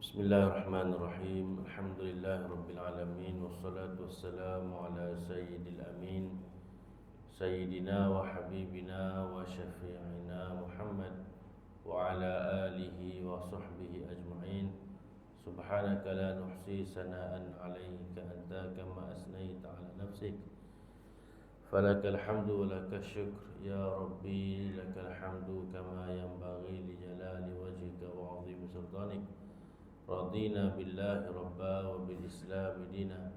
Bismillahirrahmanirrahim. Alhamdulillahirabbil alamin wassalatu wassalamu ala sayyidil amin sayyidina wa habibina wa syafi'ina Muhammad wa ala alihi wa sahbihi ajma'in. Subhanaka la nuhsi sana'an 'alaika anta kama asnaita 'ala nafsik. Falakal hamdu wa lakal syukr ya rabbi, lakal hamdu kama yanbaghi li jalali wajhika wa 'azimi sultanik. Radina billahi rabba wa bil islam dina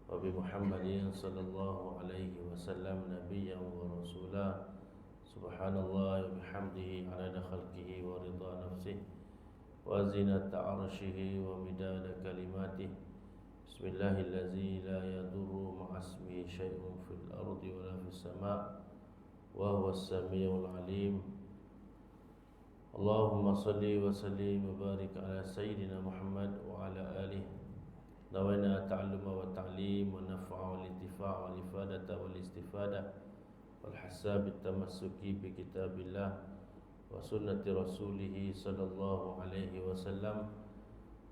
wa bi Muhammadin sallallahu alaihi wasallam nabiyyan wa rasula. Subhanallah wa bihamdihi adada khalqihi wa ridha nafsihi wa zinata arshihi wa midada kalimatih. Bismillahillazi la yadurru ma'asmihi syai'un fil ardi wa la fis sama' wa huwas samiul alim. Allahumma salli wa sallim wa barik ala Sayyidina Muhammad wa ala alihi. Nawaina ta'alluma wa ta'lim wa naf'a wa intifa' wa ifadata wal istifada wal hasab at-tamassuki bi kitabillah wa sunnati rasulih sallallahu alaihi wasallam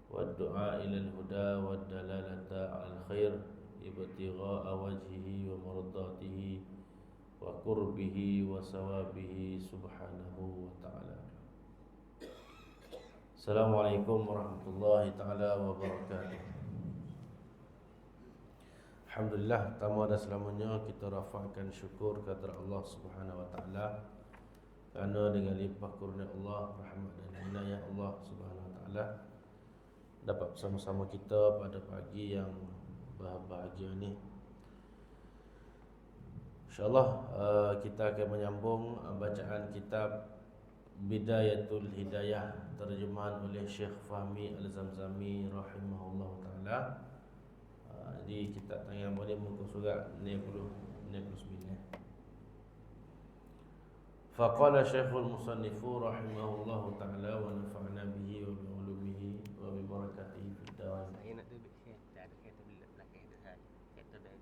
wa du'a ila al-huda wa dalalata ala al-khair ibtigha'a wajhihi wa mardatihi wa qurbihi wa sawabihi subhanahu wa ta'ala. Assalamualaikum warahmatullahi ta'ala wabarakatuh. Alhamdulillah, pertama dan selamanya kita rafa'kan syukur kepada Allah subhanahu wa ta'ala, kerana dengan limpah kurnia Allah, rahmat dan inayah Allah subhanahu wa ta'ala dapat bersama-sama kita pada pagi yang berbahagia ni. InsyaAllah kita akan menyambung bacaan kitab Bidayatul Hidayah, terjemahan oleh Syekh Fahmi Al-Zamzami rahimahullah ta'ala. Di kitab tangan boleh muka surat 99. Faqala Syekhul Musannifu rahimahullah ta'ala wa nafa'na bihi wa bi'ulumihi wa bibarakatihi fid dawain. Saya nak duduk sini, tak ada kereta belakang itu saya. Kereta dari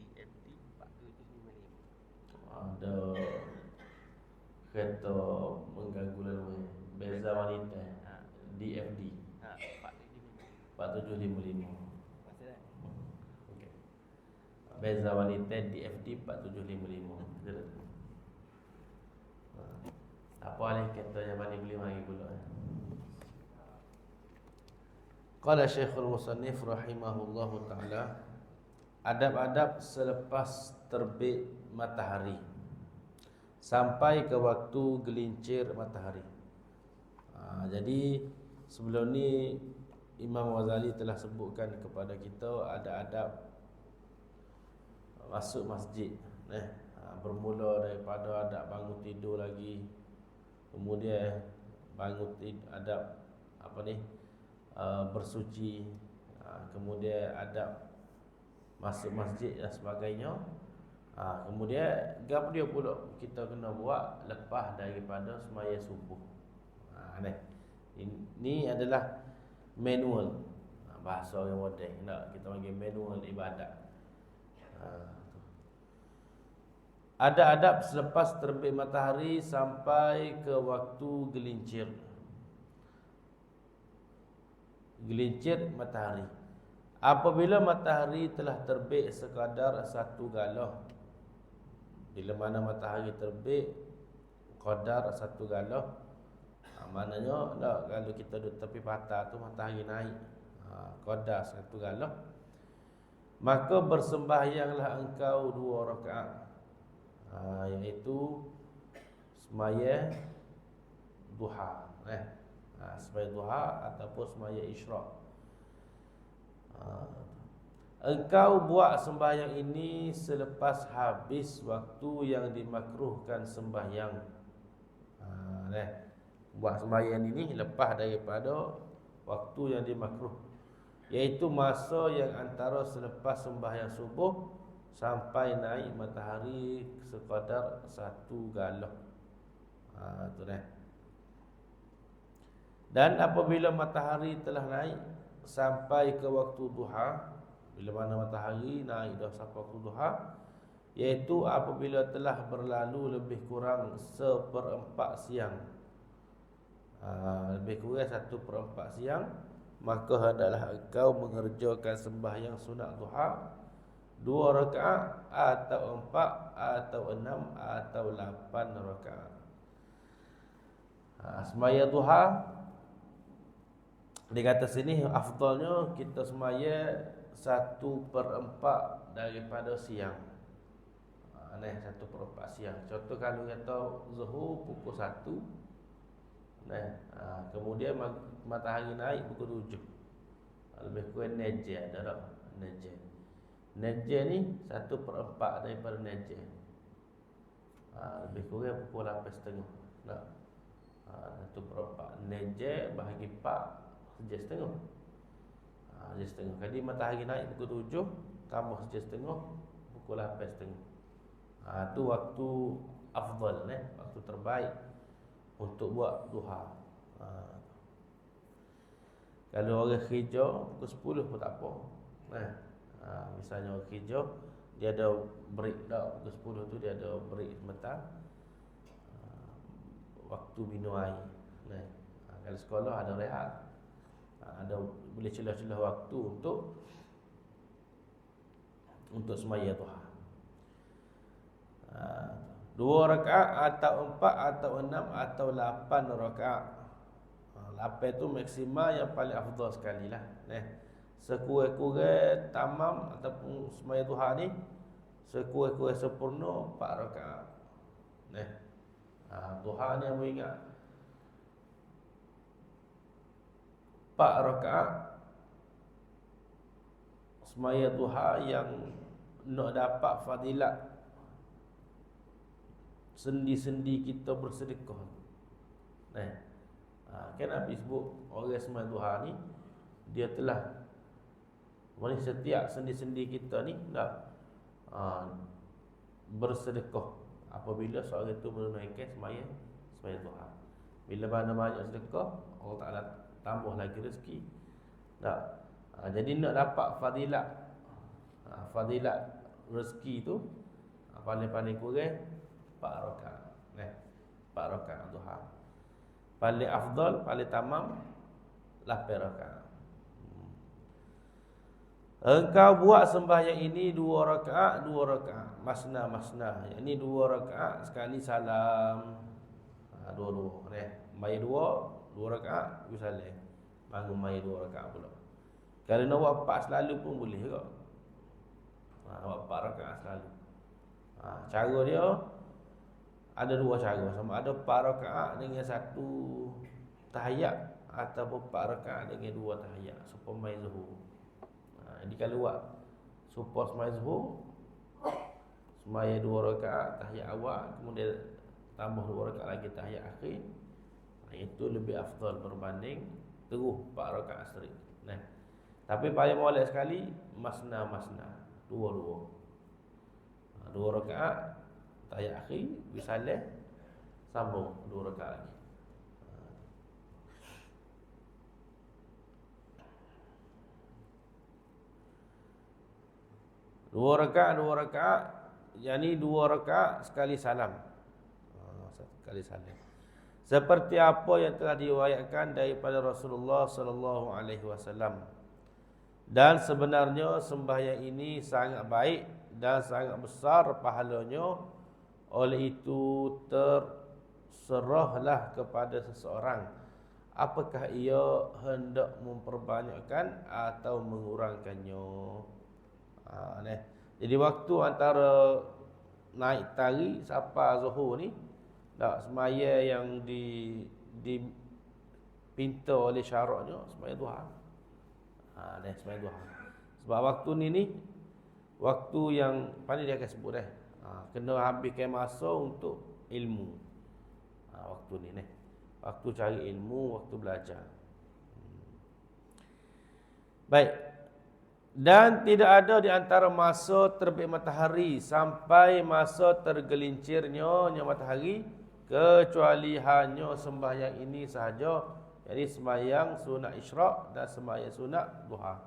DFD 4755. Ada kereta mengganggu lalu Beza Wanita DFD 4755. Masa dah. Okey. Beza Wanita DFD 4755. Apa ni kereta yang paling beli mari pula. Qala Syekhul Musannif rahimahullahu taala, adab-adab selepas terbit matahari sampai ke waktu gelincir matahari. Jadi sebelum ni Imam Ghazali telah sebutkan kepada kita ada adab masuk masjid, bermula daripada adab bangun tidur lagi, kemudian adab bersuci, kemudian adab masuk masjid dan sebagainya. Kemudian gap dia pula kita kena buat lepas daripada semaya subuh. Ini adalah manual, bahasa orang moden nak kita panggil manual ibadat. Ada adab selepas terbit matahari sampai ke waktu gelincir. Gelincir matahari. Apabila matahari telah terbit sekadar satu galah. Bila mana matahari terbit qadar satu galah, maknanya tak, kalau kita duduk tepi patah tu matahari naik qadar satu galah, maka bersembahyanglah engkau 2 rakaat, iaitu semaya duha, semaya duha ataupun semaya isyraq. Engkau buat sembahyang ini selepas habis waktu yang dimakruhkan sembahyang. Buat sembahyang ini lepas daripada waktu yang dimakruh, iaitu masa yang antara selepas sembahyang subuh sampai naik matahari sekadar satu galah. Dan apabila matahari telah naik sampai ke waktu duha, bila mana matahari naik dah sampai waktu duha, iaitu apabila telah berlalu lebih kurang 1/4 siang. Lebih kurang 1/4 siang, maka hendaklah engkau mengerjakan sembahyang sunat duha 2 rakaat atau 4 atau 6 atau 8 rakaat. Sembahyang duha di kata sini afdalnya kita sembahyang 1/4 daripada siang. 1/4 siang. Contoh kalau kata Zuhur pukul 1, kemudian matahari naik pukul 7. Lebih kurang Najah dah tak? Najah ni 1/4 daripada Najah. Lebih kurang pukul 8.30. Tak? 1/4 Najah bahagi 4 sejam setengah. Sejam setengah. Jadi matahari naik pukul 7 tambah sejam setengah pukul 8.30. Tu waktu afdal, waktu terbaik untuk buat duha. Kalau orang kerja pukul 10 pun tak apa. Misalnya orang kerja dia ada break dah, pukul 10 tu dia ada break sebentar, waktu minum air. Kalau sekolah ada rehat, ada boleh celah-celah waktu untuk sembahyang duha. 2 rakaat atau 4 atau 6 atau 8 rakaat. 8 tu maksimal yang paling afdal sekali lah. Sekurang-kurang tamam ataupun sembahyang duha ni, sekurang-kurang sempurna 4 rakaat. Duha ni yang ingat 4 rakaat sembahyang duha yang nak dapat fadilat sendi-sendi kita bersedekah. Kan Nabi sebut orang sembahyang duha ni dia telah setiap sendi-sendi kita ni bersedekah apabila seorang itu menunaikan sembahyang duha. Bila mana banyak sedekah, Allah Taala tambah lagi rezeki. Jadi nak dapat fadilat rezeki tu paling-paling kurang 4 rakaat. 4 rakaat duha. Paling afdal, paling tamam 8 rakaat. Engkau buat sembahyang ini 2 rakaat, 2 rakaat, masna. Yang ni 2 rakaat sekali salam. Dua-dua. Mai 2 rakaat, you salam. Bangun mai 2 rakaat pula. Kalau nak buat 4 selalu pun boleh ke? Buat 4 rakaat selalu. Cara dia ada 2 cara. Sama ada 4 rakaat dengan 1 tahiyat ataupun 4 rakaat dengan 2 tahiyat supaya mai zuhur. Jadi kalau buat supaya sembahyang zuhur, sembahyang 2 rakaat tahiyat awal, kemudian tambah 2 rakaat lagi tahiyat akhir, itu lebih afdal berbanding terus 4 rakaat straight. Tapi paling molek sekali masna, 2-2. 2 rakaat tahiyat akhir, bisalah sambung 2 rakaat lagi. Dua rakaat, yakni 2 rakaat sekali salam. Sekali salam. Seperti apa yang telah diriwayatkan daripada Rasulullah sallallahu alaihi wasallam. Dan sebenarnya sembahyang ini sangat baik dan sangat besar pahalanya. Oleh itu terserahlah kepada seseorang apakah ia hendak memperbanyakkan atau mengurangkannya. Jadi waktu antara naik tari sampai zuhur ni, sembahyang yang dipinta oleh syaraknya sembahyang duha. Sembahyang duha. Sebab waktu ni waktu yang paling dia akan sebut kena habiskan masa untuk ilmu. Waktu ni waktu cari ilmu, waktu belajar. Baik. Dan tidak ada di antara masa terbit matahari sampai masa tergelincirnya matahari kecuali hanya sembahyang ini sahaja, yakni sembahyang sunat isyraq dan sembahyang sunat duha.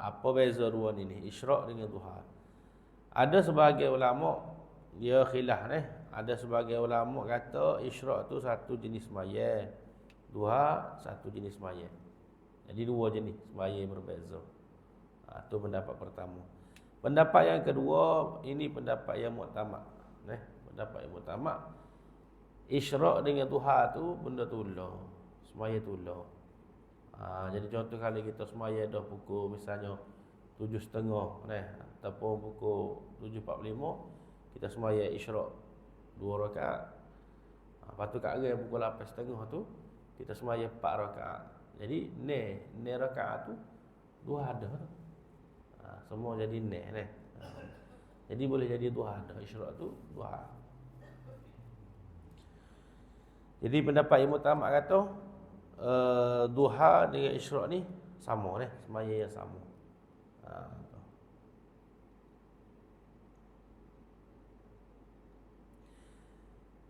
Apa beza dua ni, isyraq dengan duha? Ada sebahagian ulama dia khilaf ada sebagai ulama kata isyraq tu satu jenis sembahyang, duha satu jenis sembahyang. Jadi dua jenis sembahyang berbeza. Itu pendapat pertama. Pendapat yang kedua, ini pendapat yang muktamad. Pendapat yang muktamad, isyraq dengan duha tu benda tular, sembahyang tular. Jadi contoh kali kita sembahyang dah pukul misalnya 7.30 ataupun pukul 7.45, kita sembahyang isyraq 2 rakaat. Lepas tu kat arah pukul 8.30 tu kita sembahyang 4 rakaat. Jadi ne rakaat tu duha dah tu. Semua jadi jadi boleh jadi duha dah, isyraq tu duha. Jadi pendapat yang muktamad kata duha dengan isyraq ni sama sembahyang yang sama.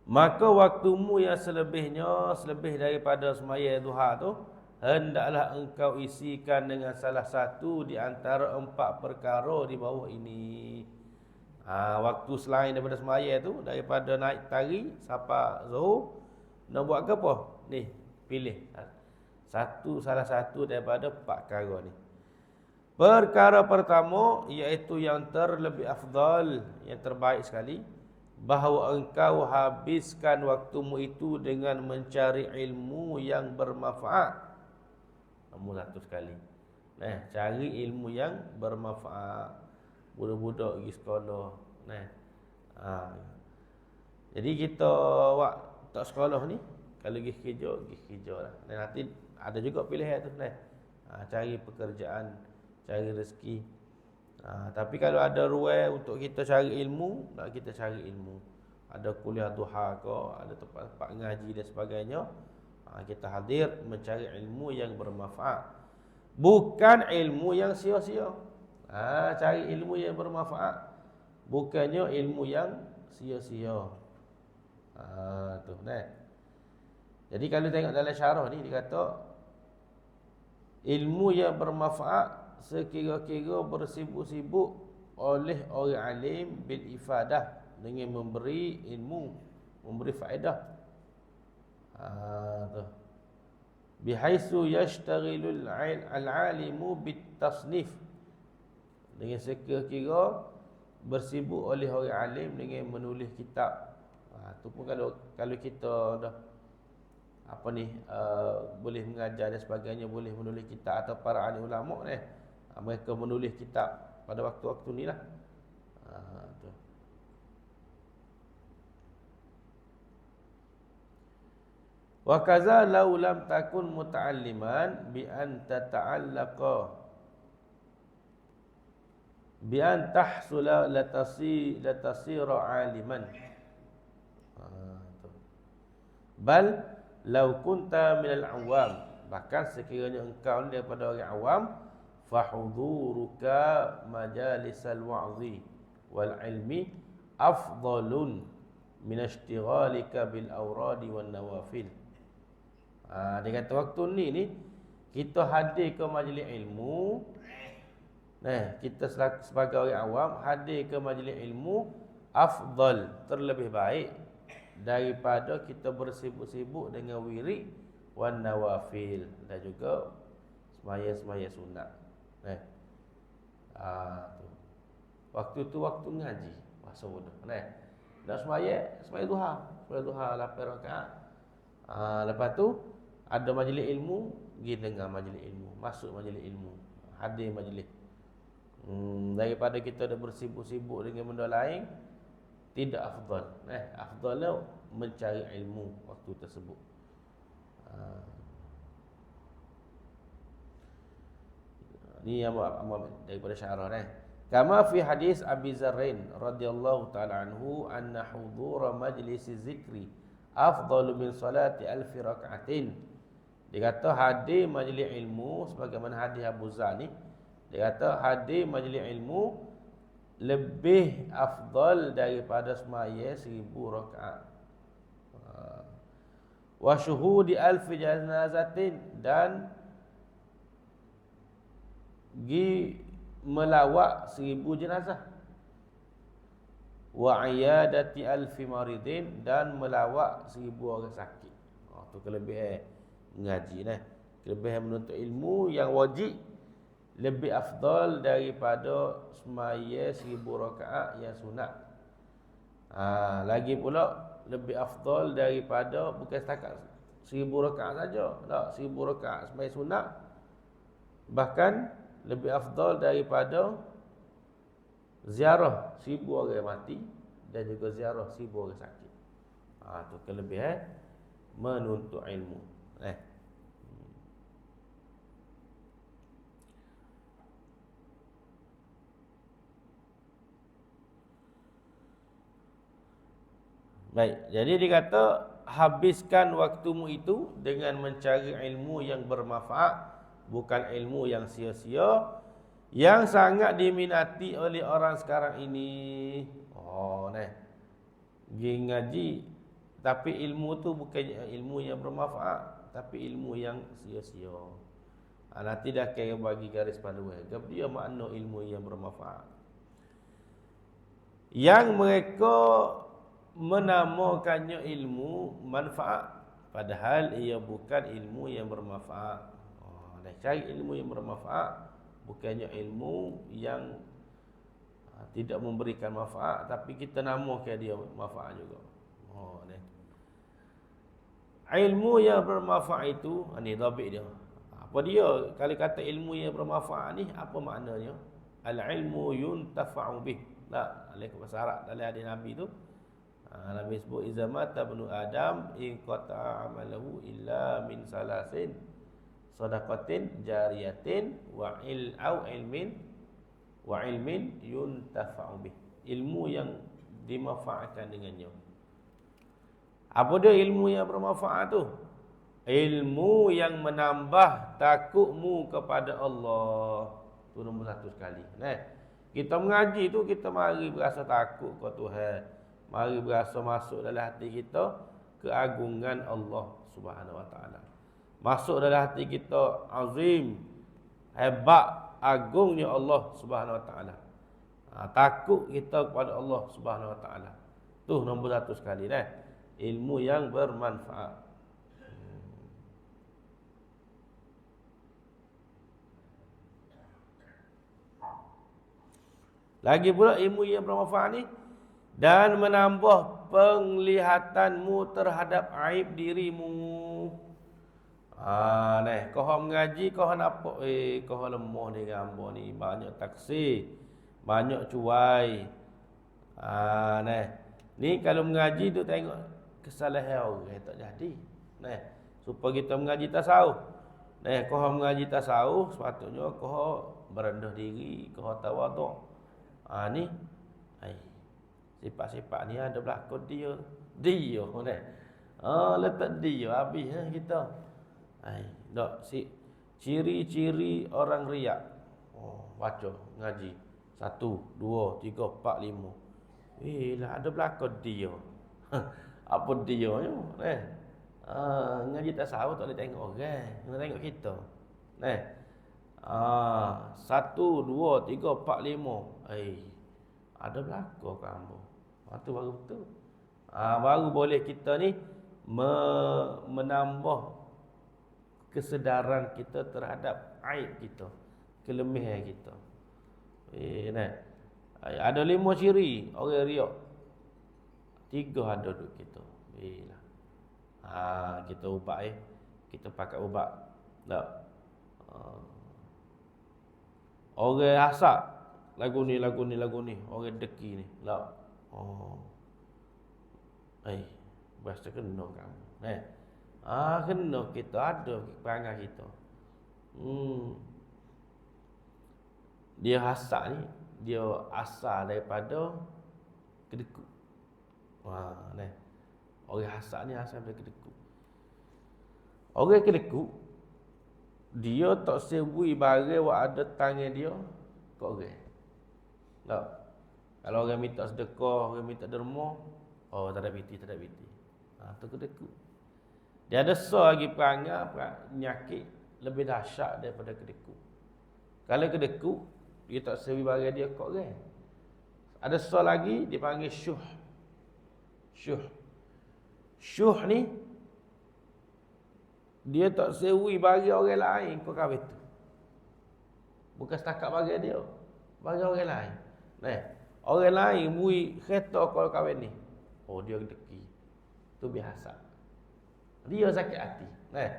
Maka waktumu yang selebih daripada sembahyang duha tu, hendaklah engkau isikan dengan salah satu di antara 4 perkara di bawah ini. Waktu selain daripada sembahyang tu, daripada naik tari sampai zuhur, nak buat ke apa? Ni, pilih salah satu daripada 4 perkara ni. Perkara pertama, iaitu yang terlebih afdal, yang terbaik sekali, bahawa engkau habiskan waktumu itu dengan mencari ilmu yang bermanfaat. Nombor satu sekali. Cari ilmu yang bermanfaat. Budak-budak pergi sekolah. Jadi kita tak sekolah ni, kalau pergi kerja lah. Nanti ada juga pilihan tu. Cari pekerjaan, cari rezeki. Tapi kalau ada ruang untuk kita cari ilmu, kita cari ilmu. Ada kuliah duha ke, ada tempat-tempat ngaji dan sebagainya, kita hadir mencari ilmu yang bermanfaat, bukan ilmu yang sia-sia. Cari ilmu yang bermanfaat, bukannya ilmu yang sia-sia. Jadi kalau tengok dalam syarah ni, dia kata ilmu yang bermanfaat sekira-kira bersibuk-sibuk oleh orang alim bil ifadah, dengan memberi ilmu, memberi faedah. Bihaisu yashtagilul al-alimu bit tasnif, dengan sekira-kira bersibuk oleh orang alim dengan menulis kitab. Itu pun kalau kita dah boleh mengajar dan sebagainya, boleh menulis kitab, atau para alim ulama mereka menulis kitab pada waktu-waktu ni lah. Wa kaza law lam takun muta'alliman bi an tata'allaqa bi an tahsula latasira aliman. Bal law kunta minal awam, bahkan sekiranya engkau ni daripada orang awam, fahuduruka majalisal wa'zi wal ilmi afdalun minashtighalika bil awradi wan nawafil. Dia kata waktu ni kita hadir ke majlis ilmu, kita sebagai orang awam hadir ke majlis ilmu, afdal, terlebih baik daripada kita bersibuk-sibuk dengan wirid wan nawafil, dan juga sembahyang sunat. Waktu tu waktu ngaji, masa muda. Nak sembahyang duha 8 rakaat. Lepas tu ada majlis ilmu, pergi dengar majlis ilmu, masuk majlis ilmu, hadir majlis. Daripada kita dah bersibuk-sibuk dengan benda lain, tidak afdal. Afdalnya mencari ilmu waktu tersebut. Ni yang daripada syarah Kama fi hadis Abi Zarrin radhiyallahu taala anhu, anna hudura majlis zikri afdalu min salati alfi rak'atin. Dia kata hadir majlis ilmu, sebagaimana hadis Abu Zar ni, dia kata hadir majlis ilmu lebih afdal daripada sembahyang 1000 rakaat. Wa syuhudi alfi janazatin, dan gi melawat 1000 jenazah. wa iyadati alfi maridin, dan melawat 1000 orang sakit. Tu kelebihan mengaji nah. Kelebihan menuntut ilmu yang wajib lebih afdal daripada semaya 1000 rakaat yang sunat. Lagi pula lebih afdal daripada bukan setakat 1000 rakaat saja, tak, 1000 rakaat semaya sunat, bahkan lebih afdal daripada ziarah 1000 orang mati dan juga ziarah 1000 orang sakit. Tu kelebihan menuntut ilmu. Baik, jadi dikata habiskan waktumu itu dengan mencari ilmu yang bermanfaat, bukan ilmu yang sia-sia, yang sangat diminati oleh orang sekarang ini. Pergi ngaji, tapi ilmu tu bukan ilmu yang bermanfaat, tapi ilmu yang sia-sia. Nanti dah kira bagi garis panduan. Dia makna ilmu yang bermanfaat. Yang mereka menamakannya ilmu manfaat, padahal ia bukan ilmu yang bermanfaat. Cari ilmu yang bermanfaat, bukannya ilmu yang tidak memberikan manfaat, tapi kita namakan dia manfaat juga. Ilmu yang bermanfaat itu, ni dhabit dia. Apa dia? Kalau kata ilmu yang bermanfaat ni, apa maknanya? Al-ilmu yuntafa'u bih. Tak, dalam bahasa Arab, dalam hadis Nabi tu, Nabi sebut iza mata ibnu Adam in qata'a amalahu illa min salasin, sadaqatin jariyatin wa ilmin yuntafa'u bih. Ilmu yang dimanfaatkan dengannya. Apa dia ilmu yang bermanfaat tu? Ilmu yang menambah takutmu kepada Allah. Tu nombor 1 sekali. Kita mengaji tu kita mari berasa takut kepada Tuhan. Mari berasa masuk dalam hati kita keagungan Allah Subhanahu Wa Taala. Masuk dalam hati kita azim, hebat, agungnya Allah Subhanahu Wa Taala. Takut kita kepada Allah Subhanahu Wa Taala. Tu nombor 1 sekali ilmu yang bermanfaat. Lagi pula ilmu yang bermanfaat ni, dan menambah penglihatanmu terhadap aib dirimu. Kau mengaji, kau nampak kau lemah ni gambar ni, banyak taksir, banyak cuai. Ni kalau mengaji tu tengok kesalahan orang tak jadi. Supaya kita mengaji tasawuf. Kau mengaji tasawuf, sepatutnya kau berendah diri, kau tawaduk. Ni sifat-sifat ni ada berlaku dia letak dia habis kita. Tak, ciri-ciri orang riak. Baca ngaji 1 2 3 4 5. Lah ada berlaku dia. Apa dia ni? Ngaji tasawuf tak boleh tengok orang, kena tengok kita. 1 2 3 4 5. Ada berlaku kamu. Itu baru betul. Baru boleh kita ni menambah kesedaran kita terhadap aib kita, kelemahan kita. Ada 5 ciri orang riak. 3 ada duk kita. Kita ubat kita pakai ubat. Tak. Orang hasad, lagu ni, orang deki ni. Tak. Berasa kena kamu. Kena kita ada perangai kita. Dia hasad ni, dia asal daripada kedekut. Orang hasad ni asal daripada kedekut. Orang kedekut, dia tak sebui barang yang ada tangan dia ke orang. Tak. Kalau orang minta sedekah, orang minta derma, tak ada piti. Tu kedekut. Dia ada lagi penyakit lebih dahsyat daripada kedekut. Kalau kedekut, dia tak sebui barang dia ke orang. Ada sa lagi dipanggil syuh. Syuh. Syuh ni dia tak sewi bagi orang lain kau kahwin tu. Bukan setakat bagi dia, bagi orang lain. Nah, orang lain bui kereta kau kahwin ni. Oh, dia deki. Tu biasa. Dia sakit hati. Nah,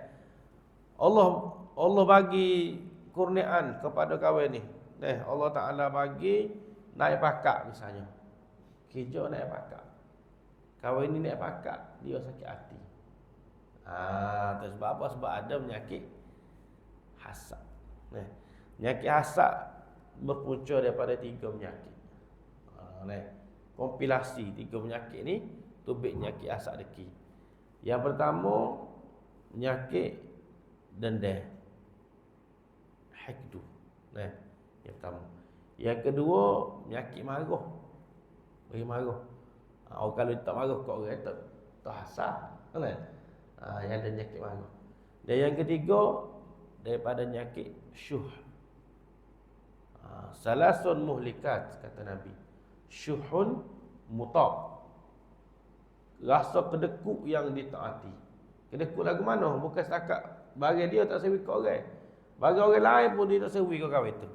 Allah bagi kurniaan kepada kahwin ni. Nah, Allah Taala bagi naik pakak misalnya. Kerja naik pakak. Kahwin ni naik pakak, dia sakit hati. Tu sebab apa? Sebab ada penyakit hasad. Nah, penyakit hasad berpunca daripada 3 penyakit. Kompilasi 3 penyakit ni tubik penyakit hasad deki. Yang pertama penyakit dendam. Haqdu. Yang pertama. Yang kedua penyakit marah. Bagi marah. Orang kalau tak marah kat orang tak hasad. Yang ada penyakit marah. Dan yang ketiga daripada penyakit syuh. Salasun muhlikat kata Nabi. Syuhun muta'. Rasa kedekut yang ditaati. Kedekut lagu mana? Bukan setakat bagi dia tak sewi kat orang. Bagi orang lain pun dia tak sewi kat kahwin tu.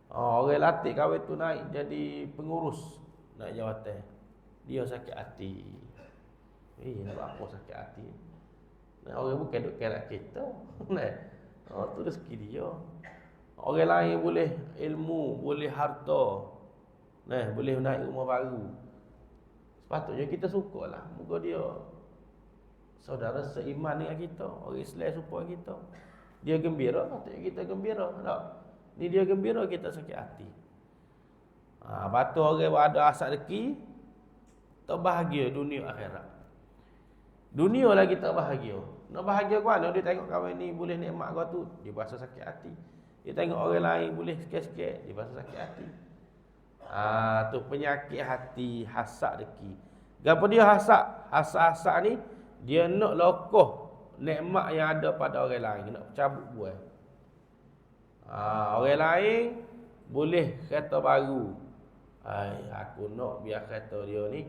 Orang latih kahwin tu naik jadi pengurus, naik jawatan. Dia sakit hati. Nak apa sakit hati? Orang bukan duk kira kita. Tu rezeki dia. Orang lain boleh ilmu, boleh harta. Boleh naik rumah baru. Sepatutnya kita sukalah. Moga dia saudara seiman dengan kita, orang Islam supaya kita. Dia gembira, patutnya kita gembira. Tak? Ni dia gembira, kita sakit hati. Batu orang ada asal rezeki, tak bahagia dunia akhirat. Dunia lagi tak bahagia. Nak bahagia ke mana? Dia tengok kawan ni boleh nikmat kau tu, dia rasa sakit hati. Dia tengok orang lain boleh sikit-sikit, dia rasa sakit hati. Tu penyakit hati, hasad rezeki. Gapo dia hasad? Hasad ni dia nak lokoh nikmat yang ada pada orang lain, nak cabut buai. Orang lain boleh kereta baru. Aku nak biar kereta dia ni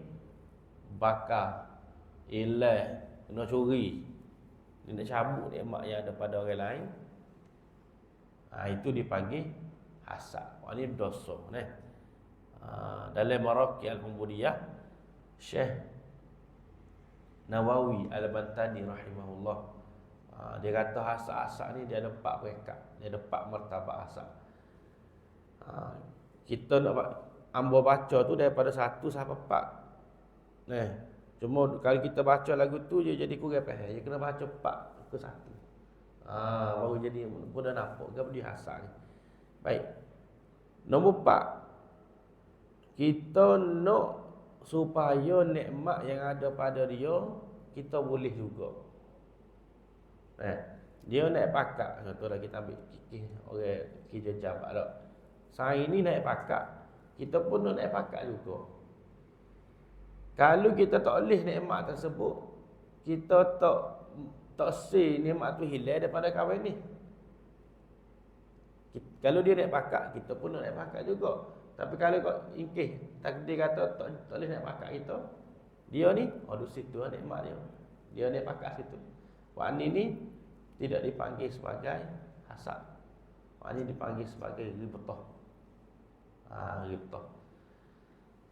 bakar, hilang, kena curi. Dia nak cabut nikmat yang ada pada orang lain. Itu dipanggil hasad. Ini dosa. Dalam Maraqi Al-Ubudiyah, Syekh Nawawi Al-Bantani rahimahullah, dia kata hasad-hasad ni dia ada 4 peringkat. Dia ada 4 martabat hasad. Kita nak ambil baca tu daripada 1 sampai 4. Cuma kalau kita baca lagu tu je jadi kurang faham. Dia kena baca 4 ke 1. Baru jadi pun dah nampak ke dia hasad ni. Baik. Nombor 4. Kita nak supaya nikmat yang ada pada dia kita boleh juga. Dia naik pakak, contohlah kita ambil orang kerja jabat tak. Saya ni naik pakak, kita pun nak naik pakak juga. Kalau kita tak boleh nikmat tersebut, kita tak say nikmat tu hilang daripada kawan ni. Kalau dia naik pakak, kita pun nak naik pakak juga. Tapi kalau kau ingkih, takdir kata tak boleh naik pakak kita, dia ni, di situ nikmat dia. Dia naik pakak situ. Wak ni tidak dipanggil sebagai hasad. Wak ni dipanggil sebagai ribtah. Ribtah.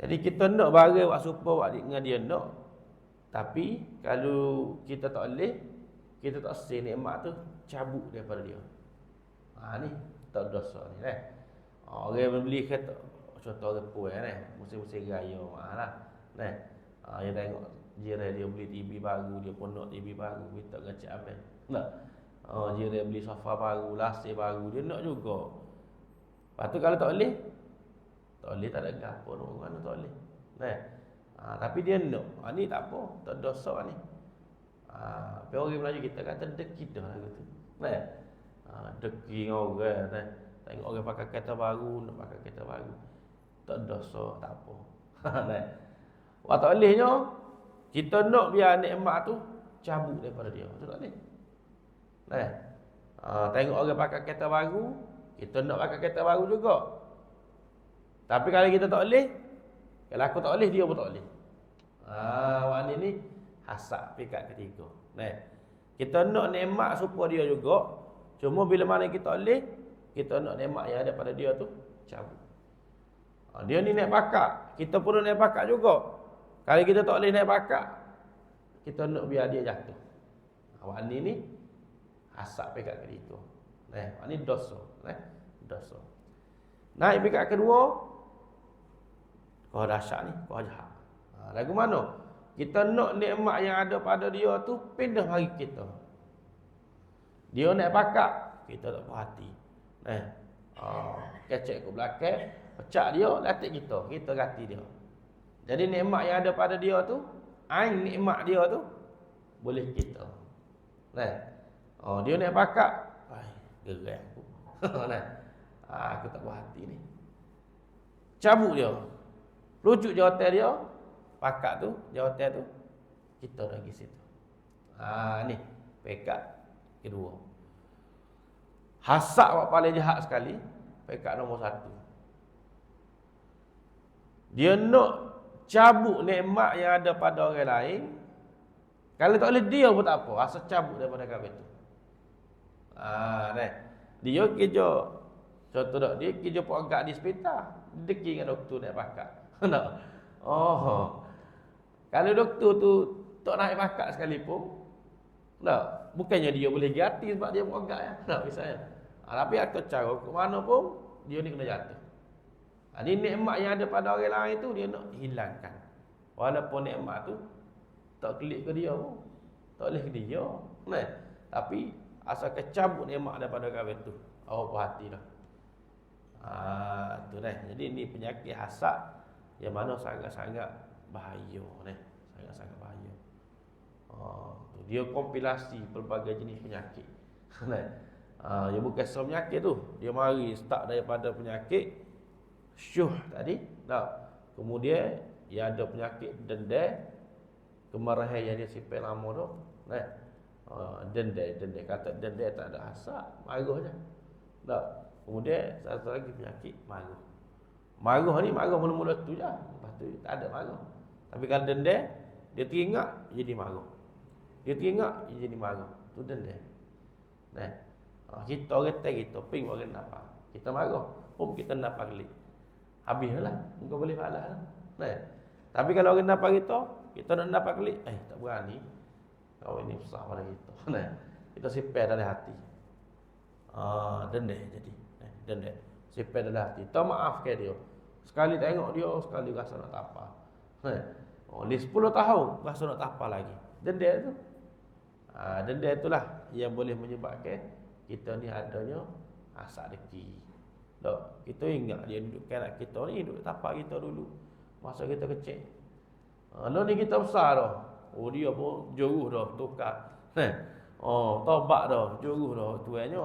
Jadi kita nak barang wak supaya wak dengan dia nak. Tapi kalau kita tak boleh, kita tak say nikmat tu cabut daripada dia. Ni tak dosa ni orang membeli kereta, contoh orang puan musim-musim raya lah. Dia tengok jiran dia beli TV baru, dia pun nak TV baru, minta gacak abang. Jiran beli sofa baru, lasik baru, dia nak juga. Lepas tu kalau tak boleh, tak ada gapo orang tak boleh. Tapi dia nak. Ni tak apa, tak dosa ni. Tapi orang Melayu kita kata deki dah lagu tu. Deki dengan orang tengok orang pakai kereta baru, nak pakai kereta baru. Tak dosa, tak apa. Wah tak bolehnya kita nak biar nikmat tu cabut daripada dia. Tu tak boleh. Tengok orang pakai kereta baru, kita nak pakai kereta baru juga. Tapi kalau kita tak boleh, kalau aku tak boleh, dia pun tak boleh. Maknanya ni hasad peringkat ketiga. Nah, kita nak nikmat supaya dia juga. Cuma bila mana kita boleh, kita nak nikmat yang ada pada dia tu cabut. Dia ni naik bakat, kita pun naik bakat juga. Kalau kita tak boleh naik bakat, kita nak biar dia jatuh. Maknanya ni hasad peringkat ketiga. Nah, ini dosa. Dosa. Naik peringkat kedua, kau dahsyat ni, kau jahat. Lagu mana? Kita nak nikmat yang ada pada dia tu pindah mari kita. Dia naik bakat, kita tak puas hati. Kecek ke belakang, pecah dia, latih kita ganti dia. Jadi nikmat yang ada pada dia tu, ain nikmat dia tu boleh kita. Dia naik bakat, geram aku. Aku tak puas hati ni. Cabut dia. Rujuk jawatan dia, pakat tu, jawatan tu, kita dah pergi situ. Ni pekat kedua. Hasad yang paling jahat sekali, pekat nombor 1. Dia nak cabut nikmat yang ada pada orang lain. Kalau tak boleh dia pun tak apa, asal cabut daripada kami tu. Dia kerja, contoh tak, dia kerja pegawai di hospital, deki dengan doktor naik bakat. Kalau doktor tu tak naik bakat sekalipun, bukannya dia boleh gratis sebab dia pegawai ya. Misalnya. Tapi atau cara ke mana pun dia ni kena jatuh. Ini nikmat yang ada pada orang lain tu dia nak hilangkan. Walaupun nikmat tu tak klik ke dia pun, tak boleh ke dia. Tapi asal kecabut nikmat daripada kawan tu, awak puas hati dah. Tu Jadi ini penyakit hasad yang mana sangat-sangat bahaya sangat-sangat bahaya. Dia kompilasi pelbagai jenis penyakit. Dia bukan semua penyakit tu. Dia mari start daripada penyakit syuh tadi. Kemudian dia ada penyakit dendam, kemarahan yang dia simpan lama tu. Dendam kata dendam tak ada hasad, marah je. Kemudian satu lagi penyakit marah. Marah ni marah mula-mula tu je, lepas tu tak ada marah. Tapi kalau dendam, dia teringat jadi marah. Dia teringat jadi marah. Tu dendam. Kita orang kita ping orang apa? Kita marah, kita nak paling. Habislah, engkau boleh balas lah. Tapi kalau orang nampak kita nak nampak klik, tak berani. Kau ini susah pada kita. Kita simpan dalam hati. Dendam jadi. Dendam. Simpan dalam hati. Tak maafkan dia. Sekali tengok dia, sekali rasa nak tapa. Ni 10 tahun rasa nak tapa lagi. Dendam tu. Dendam itulah yang boleh menyebabkan kita ni adanya hasad dengki. Kita ingat dia dudukkan anak kita ni, duduk tapak kita dulu masa kita kecil. Ni kita besar dah. Dia pun juruh dah tukar. Tobat dah, juruh dah tuannya.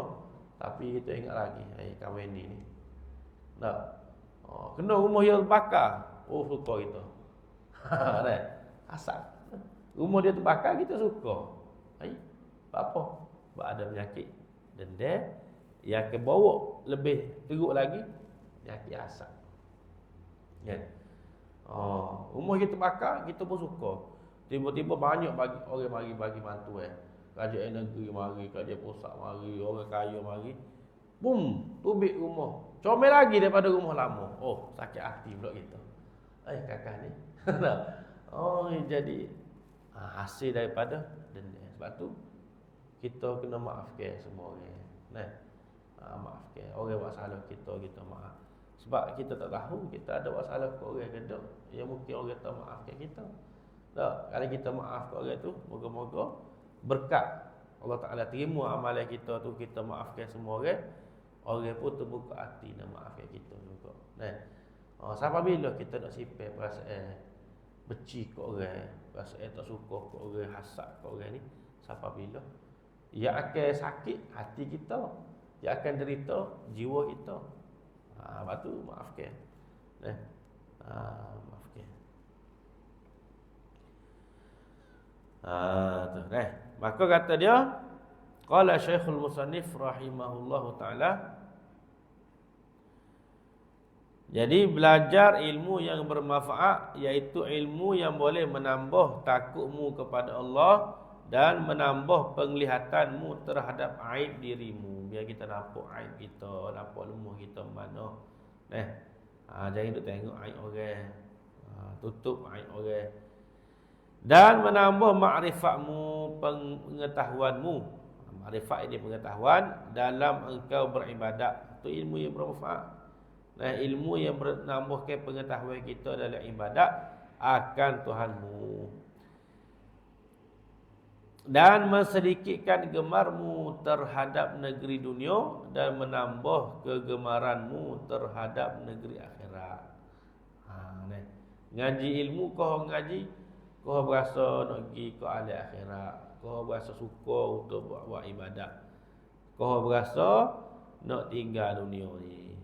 Tapi kita ingat lagi, kawan ni. Kena rumah dia terbakar. Suka kita. Hasad. Rumah dia terbakar, kita suka. Apa? Sebab ada penyakit dendam yang akan bawa lebih teruk lagi penyakit hasad. Rumah kita bakar, kita pun suka. Tiba-tiba banyak orang bagi bantuan. Kerajaan negeri mari, kerajaan pusat mari, orang kaya mari. Boom, tubik rumah. Comel lagi daripada rumah lama. Sakit hati pula kita. Kakak ni. Jadi hasil daripada dendam. Sebab tu kita kena maafkan semua orang. Maafkan orang buat salah kita maaf. Sebab kita tak tahu kita ada buat salah ke orang ke tak. Ya mungkin orang tak maafkan kita. Kalau kita maafkan orang tu, moga-moga berkat Allah Ta'ala terima amalan kita tu, kita maafkan semua orang. Orang pun terbuka hati nak maafkan kita juga. Sampai bila kita nak simpan perasaan benci ke orang, perasaan tak suka ke orang, hasad ke orang ni, sampai bila ia akan sakit hati kita, ia akan derita jiwa kita. Lepas tu maafkan. Maafkan. Maka kata dia, qala Syekhul Musannif rahimahullahu taala, Jadi belajar ilmu yang bermanfaat, iaitu ilmu yang boleh menambah takutmu kepada Allah dan menambah penglihatanmu terhadap aib dirimu. Biar kita nampak aib kita, nampak lemah kita mana. Jangan duk tengok aib orang. Tutup aib orang. Dan menambah makrifatmu, pengetahuanmu. Makrifat ini pengetahuan dalam engkau beribadat. Itu ilmu yang bermanfaat. Ilmu yang menambahkan pengetahuan kita dalam ibadat akan Tuhanmu. Dan mensedikitkan gemarmu terhadap negeri dunia dan menambah kegemaranmu terhadap negeri akhirat. Ngaji ilmu kau ngaji, kau berasa nak pergi ke alam akhirat, kau berasa suka untuk buat ibadat, kau berasa nak tinggal dunia ni.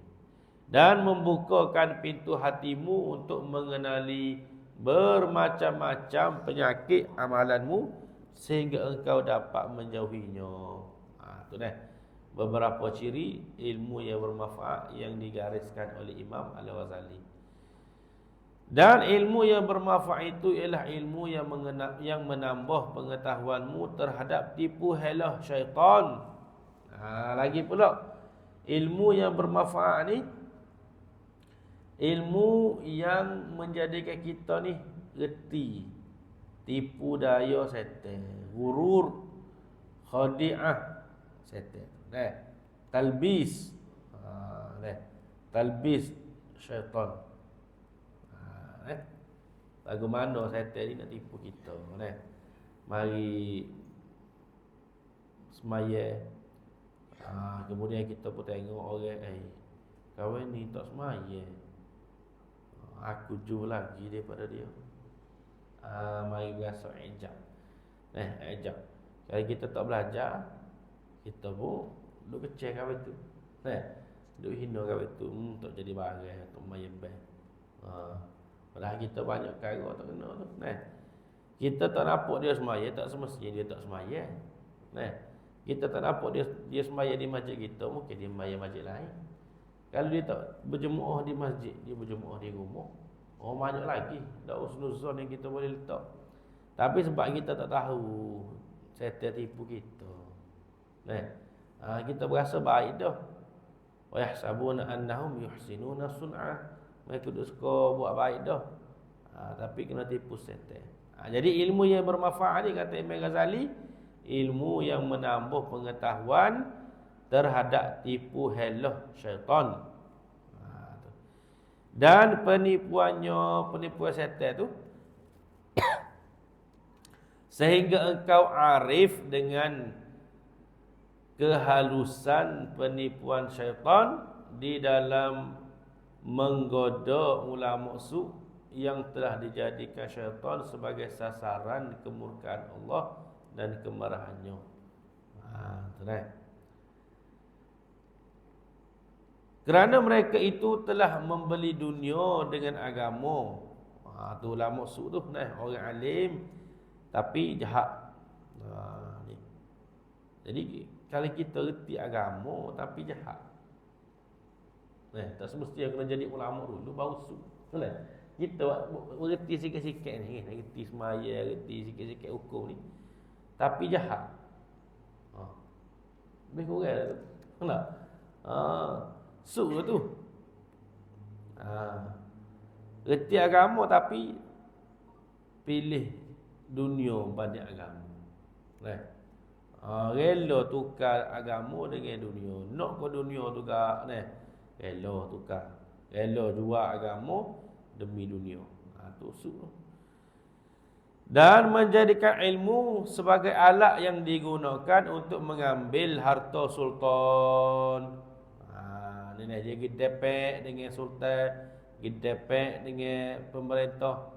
Dan membukakan pintu hatimu untuk mengenali bermacam-macam penyakit amalanmu sehingga engkau dapat menjauhinya. Itu beberapa ciri ilmu yang bermanfaat yang digariskan oleh Imam Al-Ghazali. Dan ilmu yang bermanfaat itu ialah ilmu yang menambah pengetahuanmu terhadap tipu helah syaitan. Lagi pula ilmu yang bermanfaat ni, ilmu yang menjadikan kita ni reti tipu daya setan, gurur, khadi'ah setan. Talbis. Talbis syaitan. Bagaimana setan ni nak tipu kita. Mari semaya. Kemudian kita pun tengok orang, kawan ni tak semaya. Aku jauh lagi daripada dia. Mari berasa ejak. Ejak. Kalau kita tak belajar, kita pun duk kecil kawan tu. Duk hina kawan tu, tak jadi barang, tak main band. Padahal kita banyak perkara tak kena tu. Kita tak nampak dia semaya, tak semestinya dia tak semaya. Kita tak nampak dia semaya di masjid kita, mungkin dia semaya masjid lain. Kalau dia tak berjemaah di masjid, dia berjemaah di rumah. Banyak lagi dah husnuzon yang kita boleh letak. Tapi sebab kita tak tahu, setan tipu kita. Kita berasa baik dah. Wa yahsabuna annahum yuhsinuna sun'ah. Mereka duk suka buat baik dah. Tapi kena tipu setan. Jadi ilmu yang bermanfaat ni kata Imam Ghazali, ilmu yang menambah pengetahuan terhadap tipu helah syaitan. Dan penipuan setan tu sehingga engkau arif dengan kehalusan penipuan syaitan di dalam menggoda ulama su yang telah dijadikan syaitan sebagai sasaran kemurkaan Allah dan kemarahannya. Kerana mereka itu telah membeli dunia dengan agama. Tu ulama su tu, orang alim tapi jahat. Jadi kalau kita reti agama tapi jahat, tak semestinya kena jadi ulama dulu baru su. Kita reti sikit-sikit ni, reti semaya, reti sikit-sikit hukum ni, tapi jahat. Lebih kurang tu. Su tu. Reti agama tapi pilih dunia pada agama. Rela tukar agama dengan dunia. Nak ke dunia tukar rela tukar. Rela jual agama demi dunia. Tu su. Dan menjadikan ilmu sebagai alat yang digunakan untuk mengambil harta sultan. Dia gedepek dengan sultan, gedepek dengan pemerintah.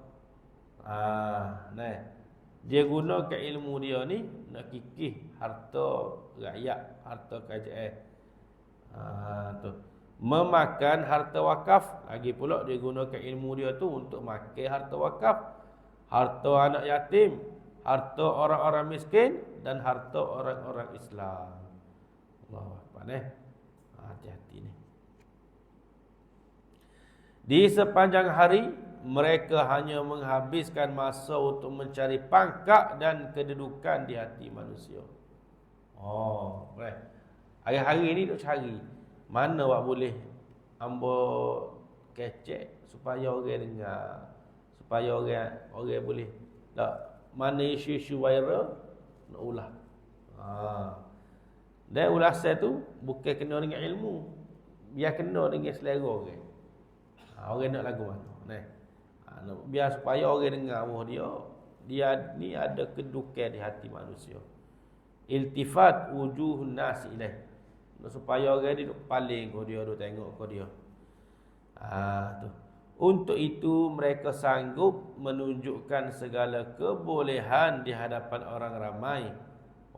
Dia gunakan ilmu dia ni nak kikih harta rakyat, harta kerajaan. Memakan harta wakaf. Lagi pula dia gunakan ilmu dia tu untuk makan harta wakaf, harta anak yatim, harta orang-orang miskin dan harta orang-orang Islam. Allahu Akbar. Hati-hati ni. Di sepanjang hari mereka hanya menghabiskan masa untuk mencari pangkat dan kedudukan di hati manusia. Oh, boleh. Hari-hari ni duk cari mana awak boleh hamba kecek supaya orang dengar, supaya orang boleh tak mana isu-isu viral nak ulah. Dan ulasan tu bukan kena dengan ilmu, biar kena dengan selera orang. Orang nak lagu mana. Biar supaya orang dengar dia ni ada kedudukan di hati manusia. Iltifat wujuh nas ilaih. Supaya orang ni duk paling kau dia, duk tengok kau dia. Tu. Untuk itu mereka sanggup menunjukkan segala kebolehan di hadapan orang ramai.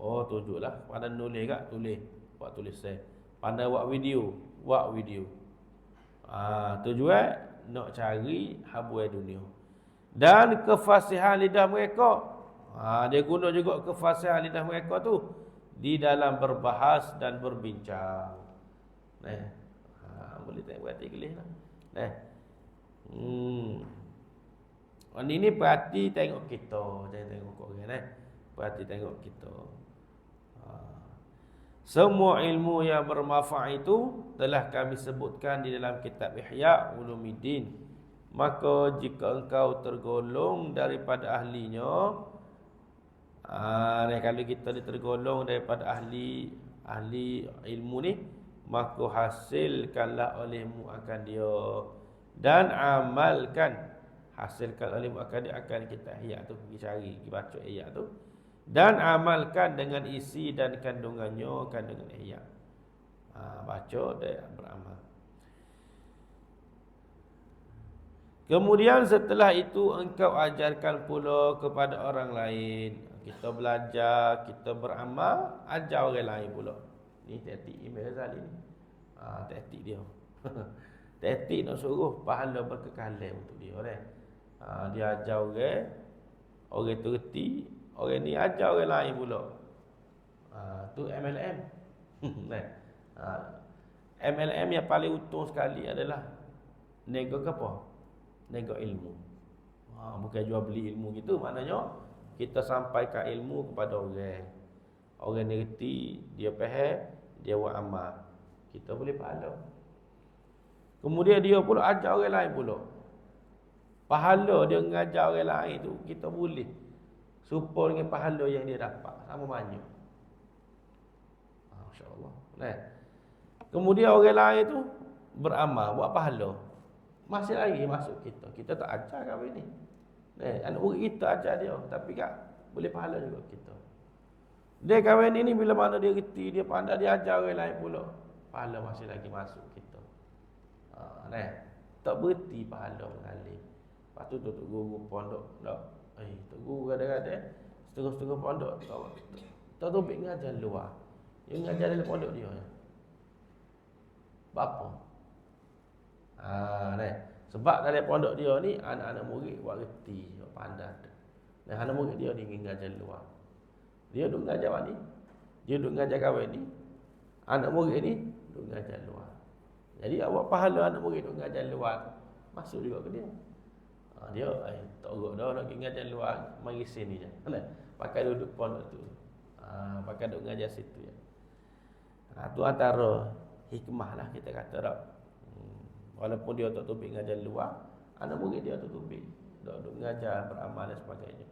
Oh, tunjuklah. Pandai nulis kak, tulis. Buat tulisan. Pandai buat video. Tujuan nak cari habuai dunia. Dan kefasihan lidah mereka. Dia guna juga kefasihan lidah mereka tu di dalam berbahas dan berbincang. Boleh tengok berarti kelih lah. Ini perhati tengok kita, jangan tengok orang. Perhati tengok kita. Semua ilmu yang bermanfaat itu telah kami sebutkan di dalam kitab Ihya Ulumuddin. Maka jika engkau tergolong daripada ahlinya, kalau kita tergolong daripada ahli ilmu ni, maka hasilkanlah olehmu akan dia dan amalkan. Hasilkan olehmu akan dia, akan kita Ihya tu, pergi cari, pergi baca Ihya tu. Dan amalkan dengan isi dan kandungannya, kandungan Ihya. Baca dan beramal. Kemudian setelah itu engkau ajarkan pula kepada orang lain. Kita belajar, kita beramal, ajar orang lain pula. Ni taktik Imam Ghazali ni. Taktik dia. Taktik nak suruh pahala berkekalan untuk dia. Dia ajar orang tu reti. Orang ni ajar orang lain pula. Tu MLM. MLM yang paling untung sekali adalah nego apa? Nego ilmu. Bukan jual beli ilmu gitu. Maknanya kita sampaikan ilmu kepada orang. Orang ni reti, dia faham, dia buat amal. Kita boleh pahala. Kemudian dia pula ajar orang lain pula. Pahala dia mengajar orang lain tu kita boleh serupa dengan pahala yang dia dapat, sama banyak. Masya-Allah. Kemudian orang lain tu beramal, buat pahala. Masih lagi masuk kita. Kita tak ajar kahwin ni. Anak murid kita ajar dia, tapi kan boleh pahala juga kita. Dia kahwin ni bila mana dia reti, dia pandai, dia ajar orang lain pula. Pahala masih lagi masuk kita. Tak berhenti pahala mengalir. Lepas tu tok guru pondok tak. Tok guru kadang-kadang setengah-setengah pondok tak topik ngajar luar. Dia ngajar dalam pondok dia. Bapa. Sebab dalam pondok dia ni anak-anak murid buat reti, buat pandai. Dan anak murid dia ni ngajar luar. Dia duk ngajar ni. Dia duk ngajar kawan ni. Anak murid ni duk ngajar luar. Jadi awak pahala anak murid duk ngajar luar, masuk juga ke dia. Dia tak urut dah nak ngajar luar, mari sini je. Pakai duduk pondok tu. Pakai duduk ngajar situ je. Tu antara hikmah lah kita kata tak. Walaupun dia tak tubik ngajar luar, anak murid dia tu tubik. Duk ngajar, beramal dan sebagainya.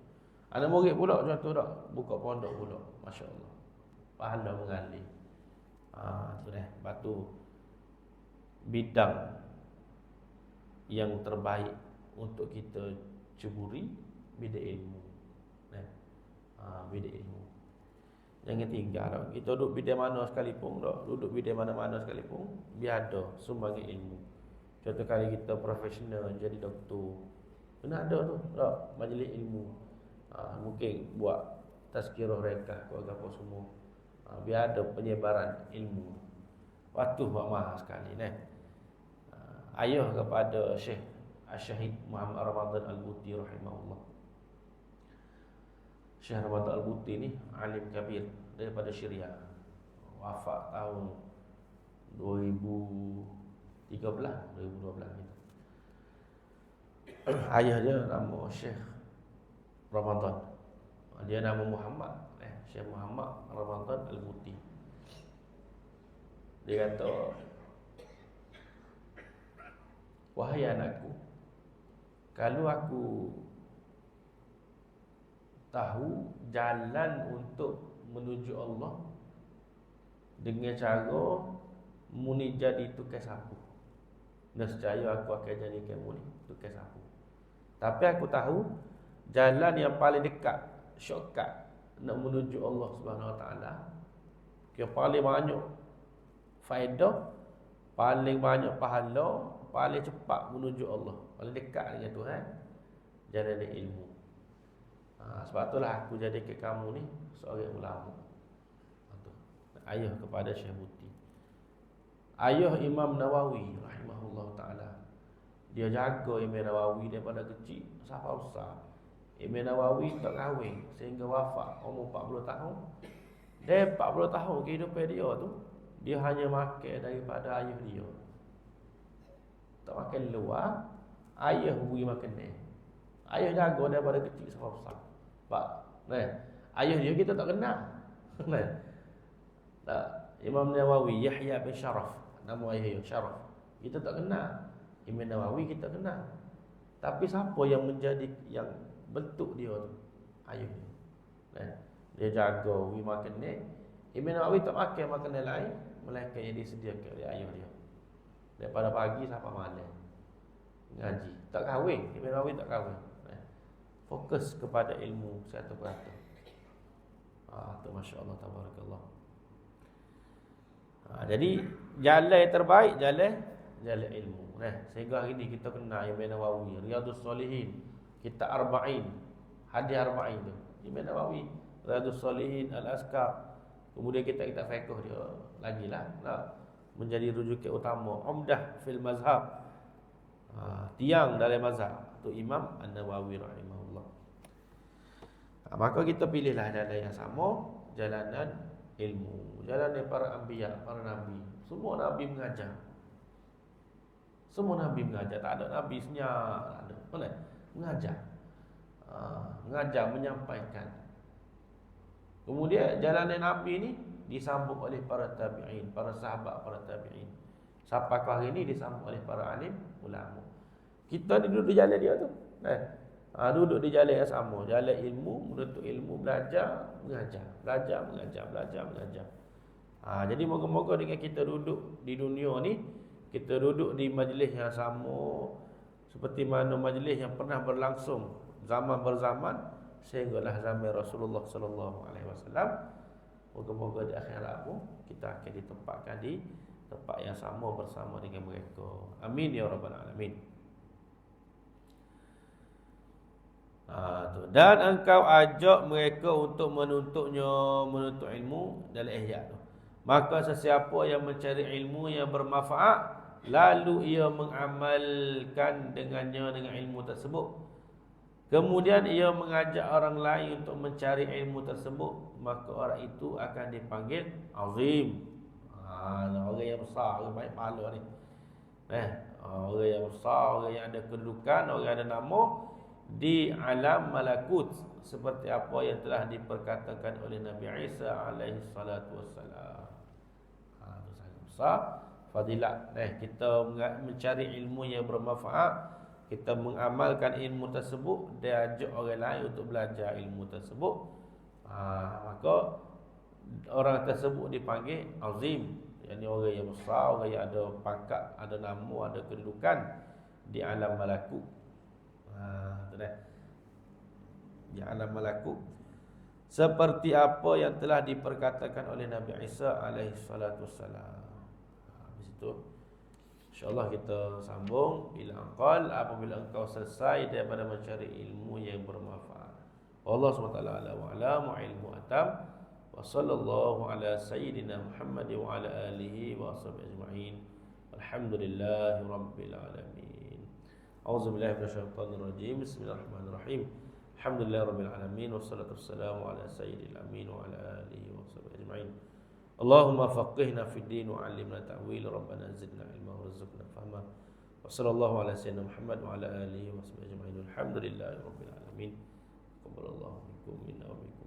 Anak murid pula contoh tak buka pondok pula. Masya-Allah. Pahala mengalir. Tu dah. Batu bidang yang terbaik untuk kita ceburi bidang ilmu. Bidang ilmu. Jangan tinggal dah. Kita duduk bidang mana sekalipun dah, duduk bidang mana-mana sekalipun, biar ada sumbangan ilmu. Contoh kali kita profesional jadi doktor, kena ada tu tak majlis ilmu. Mungkin buat tazkirah rekah keluarga apa semua. Biar ada penyebaran ilmu. Waktu buat mahal sekali ayah kepada Syekh Syahid Muhammad Ramadan Al-Buti rahimahullah. Syekh Ramadan Al-Buti ni alim kabir daripada Syria. Wafat tahun 2012 gitu. Ayah dia nama Syekh Ramadan. Dia nama Muhammad, Syekh Muhammad Ramadan Al-Muti. Dia kata, wahai anakku, kalau aku tahu jalan untuk menuju Allah dengan cara muni jadi tukar sapu, nescaya aku akan jadikan muni tukar sapu. Tapi aku tahu jalan yang paling dekat, shortcut nak menuju Allah Subhanahu Wa Taala, yang paling banyak faedah, paling banyak pahala, paling cepat menuju Allah, paling dekat dengan Tuhan, jalan ilmu. Sebab itulah aku jadikan kamu ni seorang ulama. Ayah kepada Syekh Muti. Ayah Imam Nawawi rahimahullah ta'ala, dia jaga Imam Nawawi daripada kecil sampai besar. Imam Nawawi tak kahwin sehingga wafat umur 40 tahun. Dia 40 tahun kehidupan dia tu, dia hanya makan daripada ayah dia. Tak makan luar, ayah beri makan ni. Ayah jaga daripada kecil sampai besar. Pak, ayah dia kita tak kenal. Imam Nawawi Yahya bin Sharaf, nama ayah dia Sharaf. Kita tak kenal. Imam Nawawi kita kenal. Tapi siapa yang menjadi yang bentuk dia tu? Ayah dia. Dia jaga beri makan ni. Imam Nawawi tak makan makanan lain melainkan yang disediakan oleh ayah dia. Daripada pagi sampai malam ngaji. Tak kahwin, Imam Nawawi tak kahwin. Fokus kepada ilmu 100%. Tu masya-Allah tabarakallah. Jadi jalan yang terbaik jalan ilmu. Sehingga hari ni kita kenal Imam Nawawi, Riyadhus Shalihin, kitab Arba'in, hadis Arba'in tu. Imam Nawawi, Riyadhus Shalihin, Al-Azkar. Kemudian kitab-kitab fiqh dia lagilah menjadi rujukan utama, Umdah fil Mazhab. Tiang dalam mazhab tu Imam An-Nawawi rahimahullah. Maka kita pilihlah jalan yang sama, jalanan ilmu, jalan para anbiya, para nabi. Semua nabi mengajar. Semua nabi mengajar, tak ada nabi senyap, tak ada. Boleh mengajar. Mengajar, menyampaikan. Kemudian jalanan nabi ni disambung oleh para tabi'in, para sahabat para tabi'in. Sampai ke hari ni disambung oleh para alim ulama. Kita ni duduk di jalan dia tu. Duduk di jalan yang sama, jalan ilmu, menuntut ilmu, belajar, mengajar, belajar, mengajar, belajar, mengajar. Jadi moga-moga dengan kita duduk di dunia ni, kita duduk di majlis yang sama, seperti mana majlis yang pernah berlangsung zaman berzaman sehinggalah zaman Rasulullah sallallahu alaihi wasallam. Moga-moga di akhirat pun kita akan ditempatkan di tempat yang sama bersama dengan mereka. Amin ya rabbal alamin. Dan engkau ajak mereka untuk menuntut ilmu dalam ihya tu. Maka sesiapa yang mencari ilmu yang bermanfaat lalu ia mengamalkan dengannya dengan ilmu tersebut, kemudian ia mengajak orang lain untuk mencari ilmu tersebut, maka orang itu akan dipanggil azim. Orang yang besar, orang baik pahala ni. Orang yang besar, orang yang ada kedudukan, orang yang ada nama di alam malakut, seperti apa yang telah diperkatakan oleh Nabi Isa alaihi salatu wassalam. Itu sangat besar fadilat. Kita mencari ilmu yang bermanfaat, kita mengamalkan ilmu tersebut, dia ajak orang lain untuk belajar ilmu tersebut, maka orang tersebut dipanggil azim. Yang orang yang besar, orang yang ada pangkat, ada nama, ada kedudukan di alam malakut. Di alam malakut, seperti apa yang telah diperkatakan oleh Nabi Isa alaihi salatu wassalam. Habis itu InsyaAllah kita sambung bila aqal, apabila engkau selesai daripada mencari ilmu yang bermanfaat. Allah SWT wa'alamu ilmu atam. Wa sallallahu ala sayyidina Muhammad wa ala alihi wa ashabihi ajma'in. Alhamdulillahi rabbil alamin. A'udzubillahi minasyaitonir rajim. Bismillahirrahmanirrahim. Alhamdulillahi rabbil alamin. Wassalatu wassalamu ala sayyidil amin wa ala alihi wa ashabihi ajma'in. Allahumma faqihna fid din wa 'allimna ta'wil. Rabbana zidna ilma warzuqna fahma. Wassallallahu ala sayyidina Muhammad wa ala alihi wa sahbihi ajma'in. Alhamdulillahirabbil alamin. Qabbalallahu minkum minna wa minkum.